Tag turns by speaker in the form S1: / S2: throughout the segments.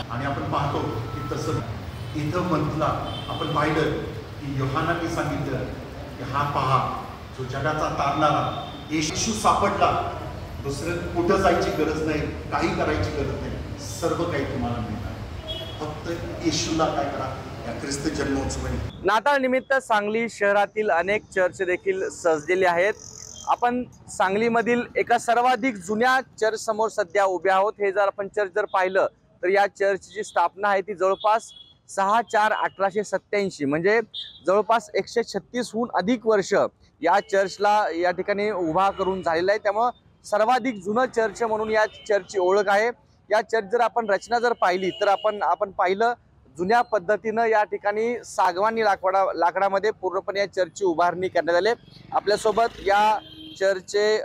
S1: आणि आपण पाहतो की तसं इथं म्हटला आपण पाहिलं की योहानाने सांगितलं की हा पहा जो जगाचा तारणारा येशू सापडला, दुसरं कुठं जायची गरज नाही, काही करायची गरज नाही, सर्व काही तुम्हाला मिळणार, फक्त येशूला काय करा या ख्रिस्त जन्मोत्सवाने।
S2: नाताळ निमित्त सांगली शहरातील अनेक चर्च देखील सजलेले आहेत। आपण सांगलीमधील एका सर्वाधिक जुन्या चर्च समोर सध्या उभे आहोत। हे जर आपण चर्च जर पाहिलं तर या चर्चची स्थापना आहे ती जवळपास 6/4/1887 म्हणजे जवळपास 136हून अधिक वर्ष या चर्चला या ठिकाणी उभा करून झालेला आहे। त्यामुळे सर्वाधिक जुनं चर्च म्हणून या चर्चची ओळख आहे। या चर्च जर आपण रचना जर पाहिली तर आपण पाहिलं जुन्या पद्धतीनं या ठिकाणी सागवानी लाकडामध्ये पूर्णपणे या चर्चची उभारणी करण्यात आली। आपल्यासोबत या चर्चचे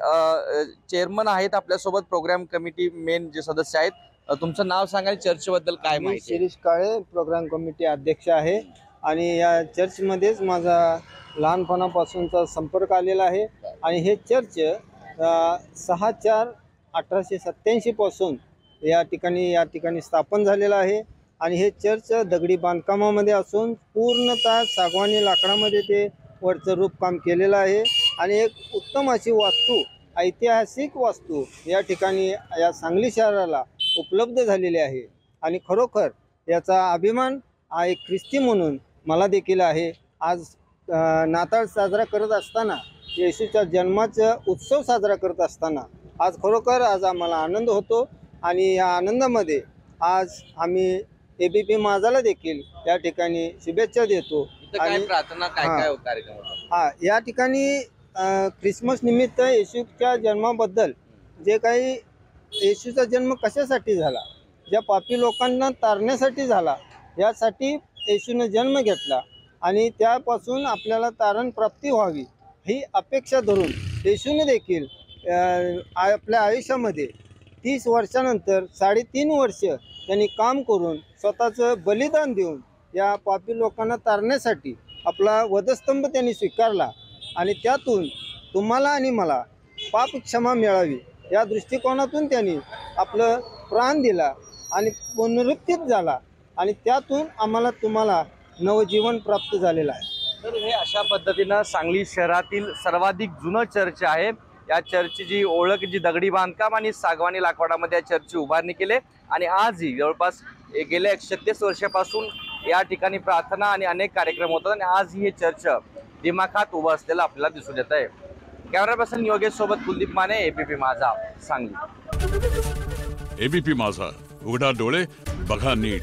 S2: चेअरमन आहेत, आपल्यासोबत प्रोग्राम कमिटी मेन जे सदस्य आहेत। तुमचं नाव सांगा, चर्चबद्दल काय माहिती?
S3: शिरीष काळे, प्रोग्राम कमिटी अध्यक्ष आहे आणि या चर्चमध्येच माझा लहानपणापासूनचा संपर्क आलेला आहे। आणि हे चर्च 6/4/1887 पासून या ठिकाणी स्थापन झालेलं आहे। आणि हे चर्च दगडी बांधकामामध्ये असून पूर्णतः सागवानी लाकडामध्ये ते वरचं रूपकाम केलेलं आहे। आणि एक उत्तम अशी वास्तू, ऐतिहासिक वास्तू या ठिकाणी या सांगली शहराला उपलब्ध झालेली आहे। आणि खरोखर याचा अभिमान हा एक ख्रिस्ती म्हणून मला देखील आहे। आज नाताळ साजरा करत असताना, येशूच्या जन्माचा उत्सव साजरा करत असताना आज खरोखर आम्हाला आनंद होतो। आणि या आनंदामध्ये आज आम्ही ABP माझाला देखील या ठिकाणी शुभेच्छा देतो।
S2: आणि प्रार्थना काय कार्यक्रम होता?
S3: या ठिकाणी ख्रिसमस निमित्त येशूच्या जन्माबद्दल जे काही, येशूचा जन्म कशासाठी झाला, ज्या पापी लोकांना तारण्यासाठी झाला, यासाठी येशूने जन्म घेतला आणि त्यापासून आपल्याला तारण प्राप्ती व्हावी ही अपेक्षा धरून येशूने देखील आपल्या आयुष्यामध्ये 30 वर्षानंतर 3.5 वर्ष त्यांनी काम करून स्वतःचं बलिदान देऊन या पापी लोकांना तारण्यासाठी आपला वधस्तंभ त्यांनी स्वीकारला। आणि त्यातून तुम्हाला आणि मला पाप क्षमा मिळावी या दृष्टिकोनातून त्यांनी आपलं प्राण दिला आणि पुनरुत्थित झाला। आणि त्यातून आम्हाला तुम्हाला नवजीवन प्राप्त झालेलं आहे।
S2: तर हे अशा पद्धतीनं सांगली शहरातील सर्वाधिक जुनं चर्च आहे। या चर्चची जी ओळख, जी दगडी बांधकाम आणि सागवानी लाकडामध्ये या चर्चची उभारणी केली आणि आजही जवळपास गेल्या 136 वर्षापासून या ठिकाणी प्रार्थना आणि अनेक कार्यक्रम होतात आणि आजही हे चर्च दिमाखात उभं असलेलं आपल्याला दिसून येत आहे। कॅमेरा पर्सन योगेश सोबत कुलदीप माने, ABP माझा, सांगली।
S4: ABP माझा, उघडा डोळे बघा नीट।